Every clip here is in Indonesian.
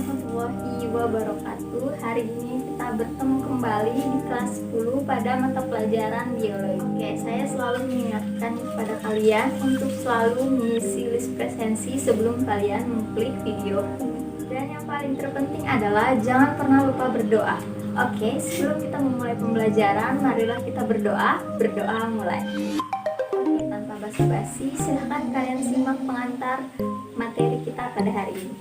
warahmatullahi wabarakatuh. Hari ini kita bertemu kembali di kelas 10 pada mata pelajaran biologi. Oke, saya selalu mengingatkan kepada kalian untuk selalu mengisi list presensi sebelum kalian mengklik video. Dan yang paling terpenting adalah jangan pernah lupa berdoa. Oke, sebelum kita memulai pembelajaran, marilah kita berdoa. Berdoa mulai. Oke, tanpa basa-basi, silahkan kalian simak pengantar materi kita pada hari ini.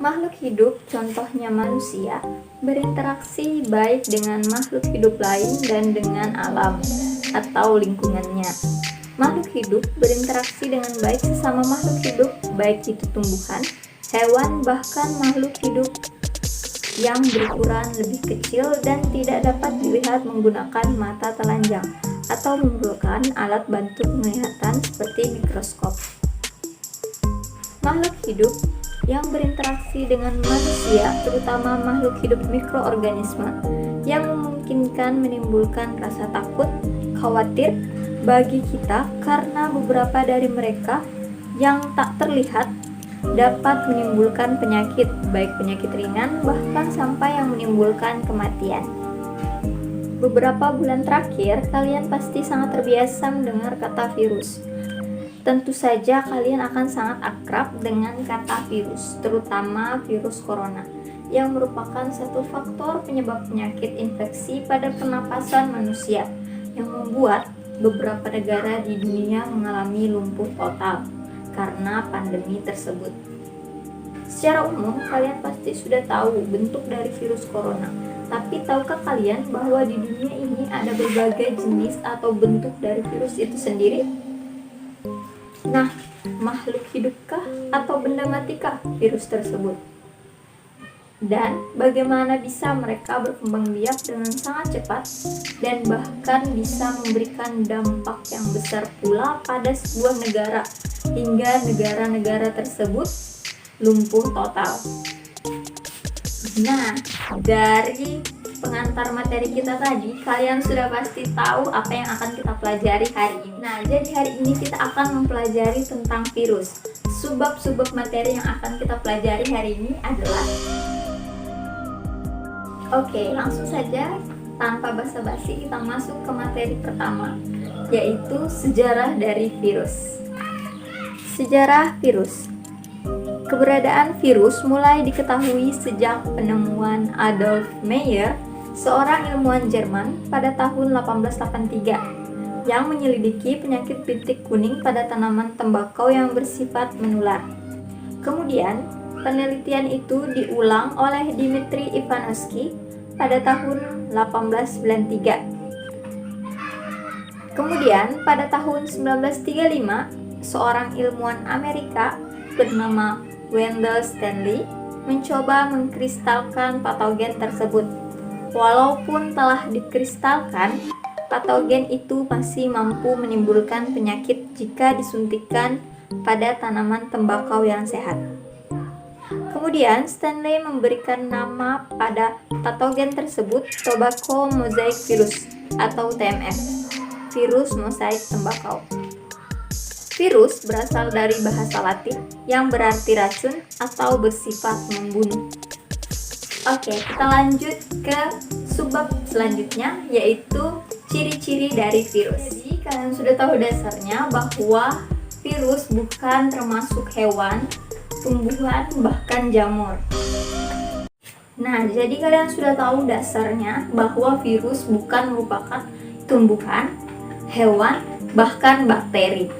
Makhluk hidup, contohnya manusia, berinteraksi baik dengan makhluk hidup lain dan dengan alam atau lingkungannya. Makhluk hidup berinteraksi dengan baik sesama makhluk hidup, baik itu tumbuhan, hewan, bahkan makhluk hidup yang berukuran lebih kecil dan tidak dapat dilihat menggunakan mata telanjang atau menggunakan alat bantu penglihatan seperti mikroskop. Makhluk hidup yang berinteraksi dengan manusia, terutama makhluk hidup mikroorganisme, yang memungkinkan menimbulkan rasa takut, khawatir bagi kita karena beberapa dari mereka yang tak terlihat dapat menimbulkan penyakit, baik penyakit ringan bahkan sampai yang menimbulkan kematian. Beberapa bulan terakhir, kalian pasti sangat terbiasa mendengar kata virus. Tentu saja kalian akan sangat akrab dengan kata virus, terutama virus corona, yang merupakan satu faktor penyebab penyakit infeksi pada pernapasan manusia, yang membuat beberapa negara di dunia mengalami lumpuh total karena pandemi tersebut. Secara umum, kalian pasti sudah tahu bentuk dari virus corona. Tapi tahukah kalian bahwa di dunia ini ada berbagai jenis atau bentuk dari virus itu sendiri? Nah, makhluk hidupkah atau benda matikah virus tersebut? Dan bagaimana bisa mereka berkembang biak dengan sangat cepat dan bahkan bisa memberikan dampak yang besar pula pada sebuah negara hingga negara-negara tersebut lumpuh total. Nah, dari pengantar materi kita tadi, kalian sudah pasti tahu apa yang akan kita pelajari hari ini. Nah, jadi hari ini kita akan mempelajari tentang virus. Subbab materi yang akan kita pelajari hari ini adalah Oke, langsung saja tanpa basa-basi kita masuk ke materi pertama, yaitu sejarah dari virus. Sejarah virus. Keberadaan virus mulai diketahui sejak penemuan Adolf Meyer, seorang ilmuwan Jerman pada tahun 1883 yang menyelidiki penyakit bintik kuning pada tanaman tembakau yang bersifat menular. Kemudian, penelitian itu diulang oleh Dmitri Ivanovsky pada tahun 1893. Kemudian, pada tahun 1935, seorang ilmuwan Amerika bernama Wendell Stanley mencoba mengkristalkan patogen tersebut. Walaupun telah dikristalkan, patogen itu masih mampu menimbulkan penyakit jika disuntikkan pada tanaman tembakau yang sehat. Kemudian Stanley memberikan nama pada patogen tersebut Tobacco Mosaic Virus atau TMF, virus mosaik tembakau. Virus berasal dari bahasa Latin yang berarti racun atau bersifat membunuh. Oke, kita lanjut ke subbab selanjutnya, yaitu ciri-ciri dari virus. Jadi kalian sudah tahu dasarnya bahwa virus bukan termasuk hewan, tumbuhan, bahkan jamur. Nah, jadi kalian sudah tahu dasarnya bahwa virus bukan merupakan tumbuhan, hewan, bahkan bakteri.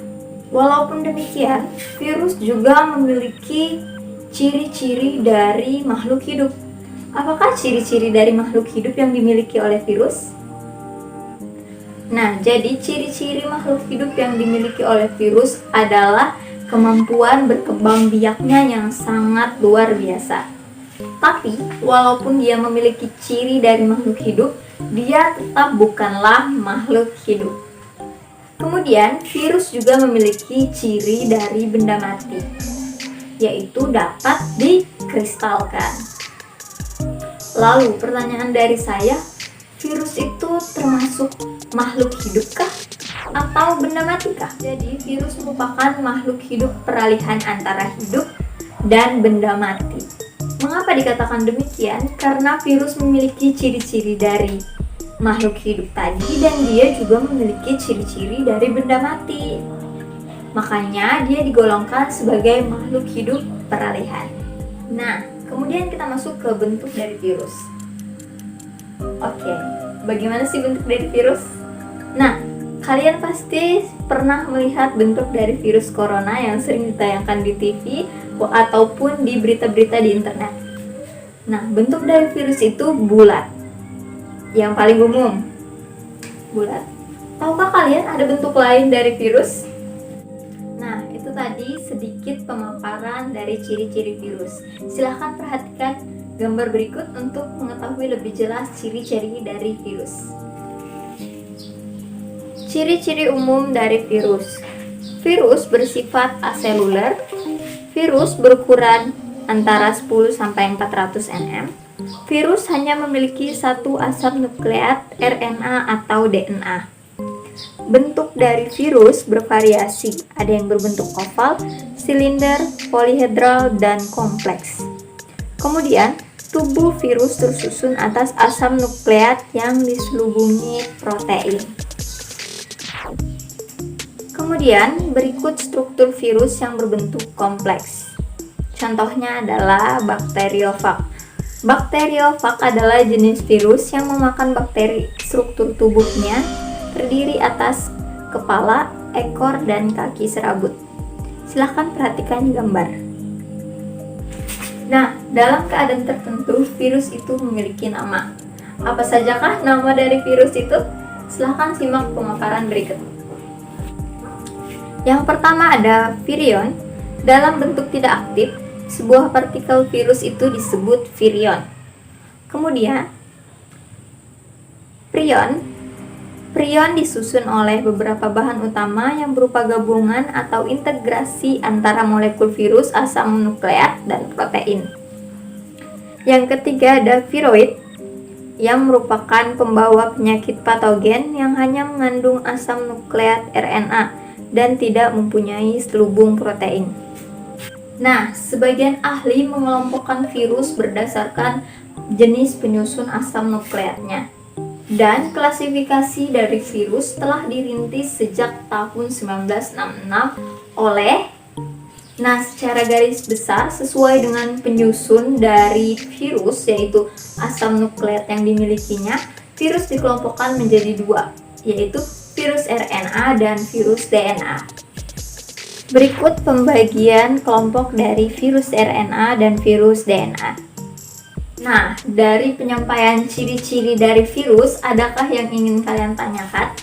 Walaupun demikian, virus juga memiliki ciri-ciri dari makhluk hidup. Apakah ciri-ciri dari makhluk hidup yang dimiliki oleh virus? Nah, jadi ciri-ciri makhluk hidup yang dimiliki oleh virus adalah kemampuan berkembang biaknya yang sangat luar biasa. Tapi, walaupun dia memiliki ciri dari makhluk hidup, dia tetap bukanlah makhluk hidup. Kemudian, virus juga memiliki ciri dari benda mati, yaitu dapat dikristalkan. Lalu, pertanyaan dari saya, virus itu termasuk makhluk hidupkah atau benda matikah? Jadi, virus merupakan makhluk hidup peralihan antara hidup dan benda mati. Mengapa dikatakan demikian? Karena virus memiliki ciri-ciri dari makhluk hidup tadi dan dia juga memiliki ciri-ciri dari benda mati. Makanya dia digolongkan sebagai makhluk hidup peralihan. Nah, kemudian kita masuk ke bentuk dari virus. Oke, bagaimana sih bentuk dari virus? Nah, kalian pasti pernah melihat bentuk dari virus corona yang sering ditayangkan di TV ataupun di berita-berita di internet. Nah, bentuk dari virus itu bulat. Yang paling umum, bulat. Tahukah kalian ada bentuk lain dari virus? Nah, itu tadi sedikit pemaparan dari ciri-ciri virus. Silahkan perhatikan gambar berikut untuk mengetahui lebih jelas ciri-ciri dari virus. Ciri-ciri umum dari virus. Virus bersifat aseluler. Virus berukuran antara 10-400 nm. Virus hanya memiliki satu asam nukleat RNA atau DNA. Bentuk dari virus bervariasi, ada yang berbentuk oval, silinder, polihedral, dan kompleks. Kemudian, tubuh virus tersusun atas asam nukleat yang diselubungi protein. Kemudian, berikut struktur virus yang berbentuk kompleks. Contohnya adalah bakteriofag. Bakteriofag adalah jenis virus yang memakan bakteri. Struktur tubuhnya terdiri atas kepala, ekor, dan kaki serabut. Silahkan perhatikan gambar. Nah, dalam keadaan tertentu, virus itu memiliki nama. Apa sajakah nama dari virus itu? Silahkan simak pemaparan berikut. Yang pertama ada virion. Dalam bentuk tidak aktif, sebuah partikel virus itu disebut virion. Kemudian, prion. Prion disusun oleh beberapa bahan utama yang berupa gabungan atau integrasi antara molekul virus, asam nukleat, dan protein. Yang ketiga ada viroid, yang merupakan pembawa penyakit patogen yang hanya mengandung asam nukleat RNA dan tidak mempunyai selubung protein. Nah, sebagian ahli mengelompokkan virus berdasarkan jenis penyusun asam nukleatnya. Dan klasifikasi dari virus telah dirintis sejak tahun 1966 oleh secara garis besar sesuai dengan penyusun dari virus, yaitu asam nukleat yang dimilikinya, virus dikelompokkan menjadi dua, yaitu virus RNA dan virus DNA. Berikut pembagian kelompok dari virus RNA dan virus DNA. Nah, dari penyampaian ciri-ciri dari virus, adakah yang ingin kalian tanyakan?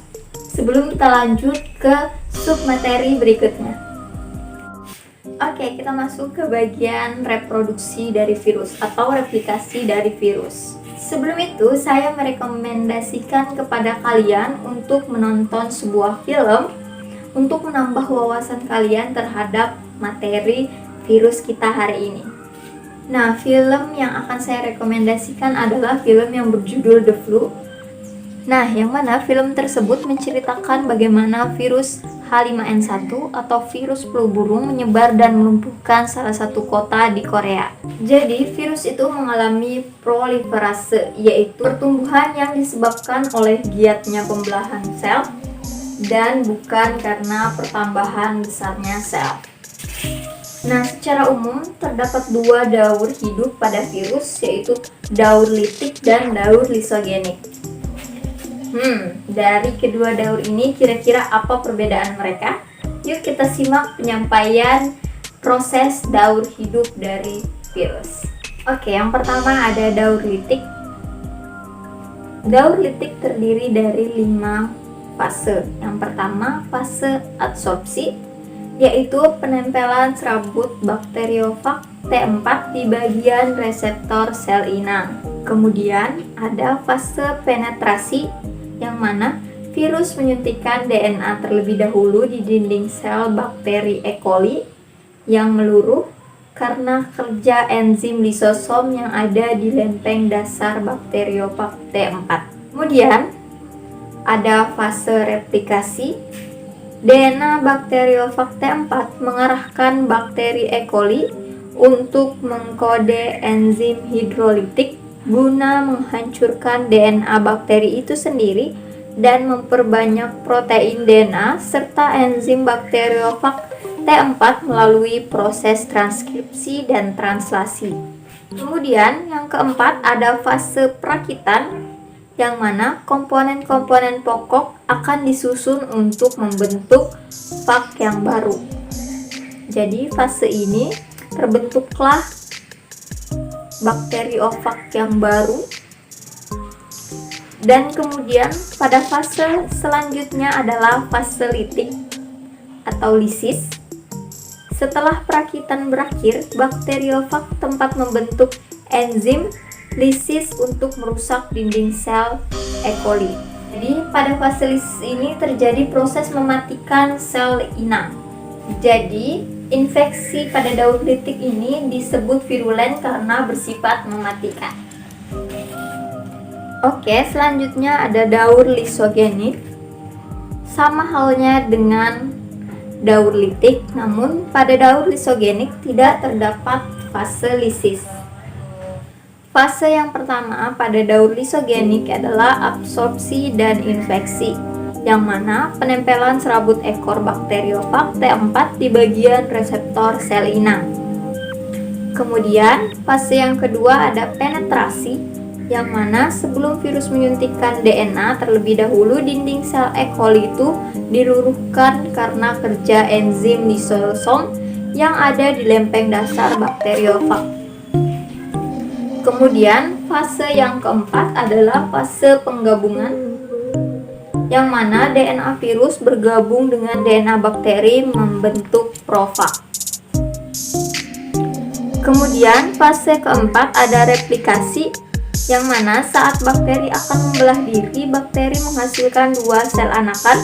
Sebelum kita lanjut ke submateri berikutnya. Oke, kita masuk ke bagian reproduksi dari virus atau replikasi dari virus. Sebelum itu, saya merekomendasikan kepada kalian untuk menonton sebuah film untuk menambah wawasan kalian terhadap materi virus kita hari ini. Nah, film yang akan saya rekomendasikan adalah film yang berjudul The Flu. Nah, yang mana film tersebut menceritakan bagaimana virus H5N1 atau virus flu burung menyebar dan melumpuhkan salah satu kota di Korea. Jadi, virus itu mengalami proliferase, yaitu pertumbuhan yang disebabkan oleh giatnya pembelahan sel dan bukan karena pertambahan besarnya sel. Nah, secara umum terdapat dua daur hidup pada virus, yaitu daur litik dan daur lisogenik. Dari kedua daur ini kira-kira apa perbedaan mereka? Yuk kita simak penyampaian proses daur hidup dari virus. Oke, yang pertama ada daur litik. Daur litik terdiri dari 5 fase. Yang pertama, fase adsorpsi, yaitu penempelan serabut bakteriofag T4 di bagian reseptor sel inang. Kemudian ada fase penetrasi, yang mana virus menyuntikkan DNA terlebih dahulu di dinding sel bakteri E. coli yang meluruh karena kerja enzim lisosom yang ada di lempeng dasar bakteriofag T4. Kemudian ada fase replikasi. DNA bakteriofag T4 mengarahkan bakteri E. coli untuk mengkode enzim hidrolitik guna menghancurkan DNA bakteri itu sendiri dan memperbanyak protein DNA serta enzim bakteriofag T4 melalui proses transkripsi dan translasi. Kemudian yang keempat ada fase perakitan, yang mana komponen-komponen pokok akan disusun untuk membentuk fag yang baru. Jadi fase ini terbentuklah bakteriofag yang baru, dan kemudian pada fase selanjutnya adalah fase litik atau lisis. Setelah perakitan berakhir, bakteriofag tempat membentuk enzim lisis untuk merusak dinding sel E. coli. Jadi pada fase lisis ini terjadi proses mematikan sel inang. Jadi infeksi pada daur litik ini disebut virulen karena bersifat mematikan. Oke, selanjutnya ada daur lisogenik. Sama halnya dengan daur litik, namun pada daur lisogenik tidak terdapat fase lisis. Fase yang pertama pada daur lisogenik adalah absorpsi dan infeksi, yang mana penempelan serabut ekor bakteriofag T4 di bagian reseptor sel inang. Kemudian fase yang kedua ada penetrasi, yang mana sebelum virus menyuntikkan DNA terlebih dahulu dinding sel E. coli itu diluruhkan karena kerja enzim lisosom yang ada di lempeng dasar bakteriofag. Kemudian fase yang keempat adalah fase penggabungan, yang mana DNA virus bergabung dengan DNA bakteri membentuk profag. Kemudian fase keempat ada replikasi, yang mana saat bakteri akan membelah diri, bakteri menghasilkan dua sel anakan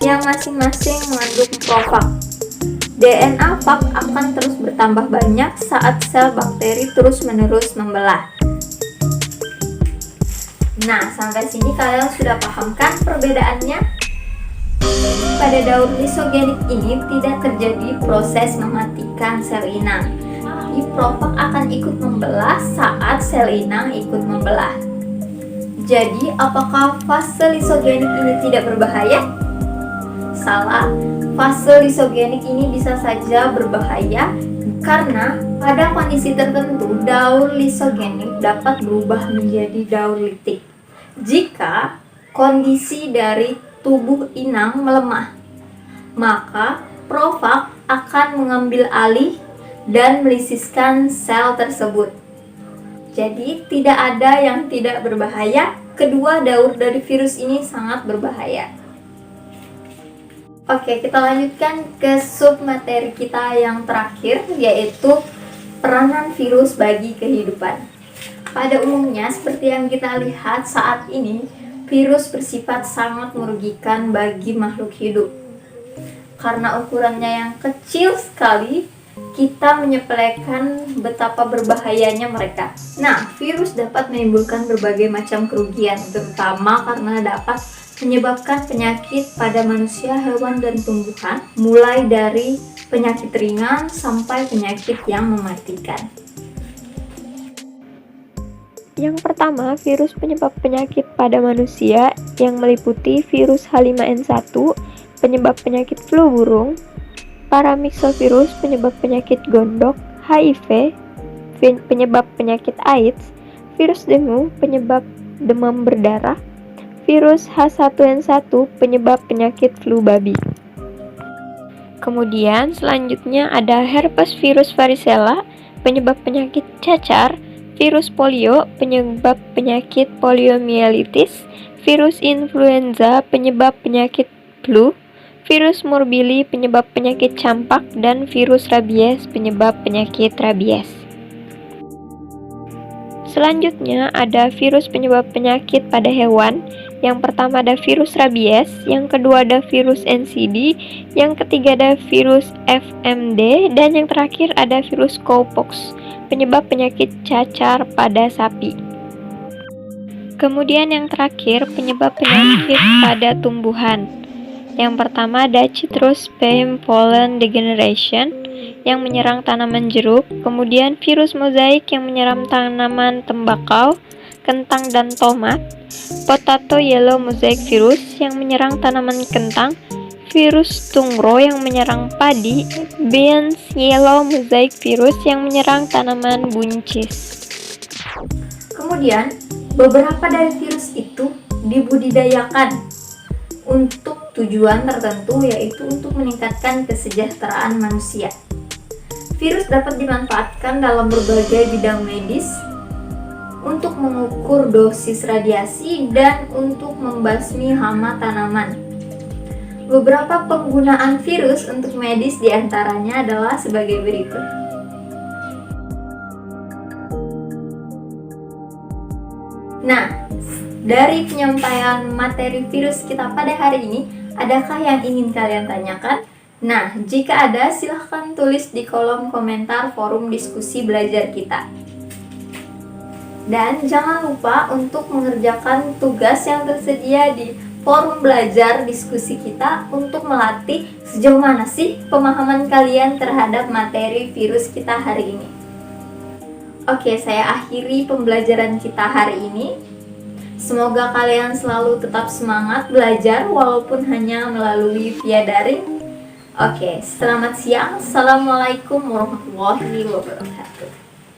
yang masing-masing mengandung profag. DNA fag akan terus bertambah banyak saat sel bakteri terus-menerus membelah. Nah, sampai sini kalian sudah paham kan perbedaannya? Pada daur lisogenik ini tidak terjadi proses mematikan sel inang, tapi profag akan ikut membelah saat sel inang ikut membelah. Jadi, apakah fase lisogenik ini tidak berbahaya? Salah, fase lisogenik ini bisa saja berbahaya karena pada kondisi tertentu daur lisogenik dapat berubah menjadi daur litik. Jika kondisi dari tubuh inang melemah, maka profag akan mengambil alih dan melisiskan sel tersebut. Jadi tidak ada yang tidak berbahaya, kedua daur dari virus ini sangat berbahaya. Oke, kita lanjutkan ke submateri kita yang terakhir, yaitu peranan virus bagi kehidupan. Pada umumnya, seperti yang kita lihat saat ini, virus bersifat sangat merugikan bagi makhluk hidup. Karena ukurannya yang kecil sekali, kita menyepelekan betapa berbahayanya mereka. Nah, virus dapat menimbulkan berbagai macam kerugian, terutama karena dapat menyebabkan penyakit pada manusia, hewan, dan tumbuhan, mulai dari penyakit ringan sampai penyakit yang mematikan. Yang pertama, virus penyebab penyakit pada manusia yang meliputi virus H5N1, penyebab penyakit flu burung, paramyxovirus penyebab penyakit gondok, HIV, penyebab penyakit AIDS, virus dengue penyebab demam berdarah, virus H1N1 penyebab penyakit flu babi. Kemudian selanjutnya ada herpes virus varicella penyebab penyakit cacar, virus polio penyebab penyakit poliomyelitis, virus influenza penyebab penyakit flu, virus morbili penyebab penyakit campak, dan virus rabies penyebab penyakit rabies. Selanjutnya ada virus penyebab penyakit pada hewan. Yang pertama ada virus rabies, yang kedua ada virus NCD, yang ketiga ada virus FMD, dan yang terakhir ada virus cowpox penyebab penyakit cacar pada sapi. Kemudian yang terakhir penyebab penyakit pada tumbuhan. Yang pertama ada Citrus Spame Pollen Degeneration, yang menyerang tanaman jeruk, kemudian virus mozaik yang menyerang tanaman tembakau, kentang dan tomat, potato yellow mosaic virus yang menyerang tanaman kentang, virus tungro yang menyerang padi, beans yellow mosaic virus yang menyerang tanaman buncis. Kemudian, beberapa dari virus itu dibudidayakan untuk tujuan tertentu, yaitu untuk meningkatkan kesejahteraan manusia. Virus dapat dimanfaatkan dalam berbagai bidang medis, untuk mengukur dosis radiasi, dan untuk membasmi hama tanaman. Beberapa penggunaan virus untuk medis diantaranya adalah sebagai berikut. Nah, dari penyampaian materi virus kita pada hari ini, adakah yang ingin kalian tanyakan? Nah, jika ada, silahkan tulis di kolom komentar forum diskusi belajar kita. Dan jangan lupa untuk mengerjakan tugas yang tersedia di forum belajar diskusi kita untuk melatih sejauh mana sih pemahaman kalian terhadap materi virus kita hari ini. Oke, saya akhiri pembelajaran kita hari ini. Semoga kalian selalu tetap semangat belajar walaupun hanya melalui via daring. Oke, selamat siang. Assalamualaikum warahmatullahi wabarakatuh.